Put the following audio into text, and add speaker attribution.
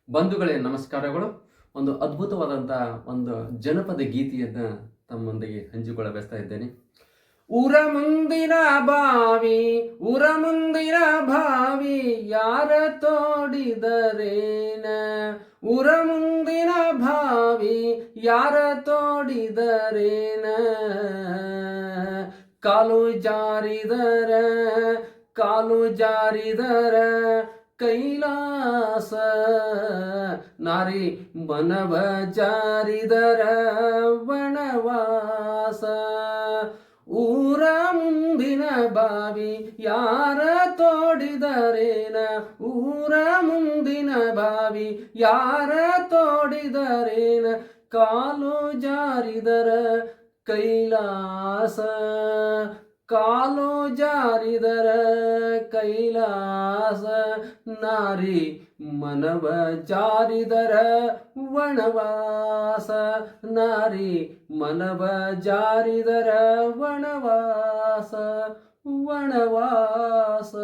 Speaker 1: ಬಂಧುಗಳೇ ನಮಸ್ಕಾರಗಳು. ಒಂದು ಅದ್ಭುತವಾದಂಥ ಒಂದು ಜನಪದ ಗೀತೆಯನ್ನು ತಮ್ಮೊಂದಿಗೆ ಹಂಚಿಕೊಳ್ಳ ಬಯಸ್ತಾ ಇದ್ದೇನೆ. ಊರ ಮುಂದಿನ ಬಾವಿ, ಊರ ಮುಂದಿನ ಬಾವಿ ಯಾರ ತೋಡಿದರೇನ, ಊರ ಮುಂದಿನ ಬಾವಿ ಯಾರ ತೋಡಿದರೇನ, ಕಾಲು ಜಾರಿದರ ಕಾಲು ಜಾರಿದರ ಕೈಲಾಸ, ನಾರಿ ಮನವ ಜಾರಿದರ ವನವಾಸ. ಊರ ಮುಂದಿನ ಬಾವಿ ಯಾರ ತೋಡಿದರೇನ, ಊರ ಮುಂದಿನ ಬಾವಿ ಯಾರ ತೋಡಿದರೇನ, ಕಾಲು ಜಾರಿದರ ಕೈಲಾಸ, ಕಾಲು ಜಾರಿದರ ಕೈಲಾಸ, ನಾರಿ ಮನವ ಜಾರಿದರ ವನವಾಸ, ನಾರಿ ಮನವ ಜಾರಿದರ ವನವಾಸ ವನವಾಸ.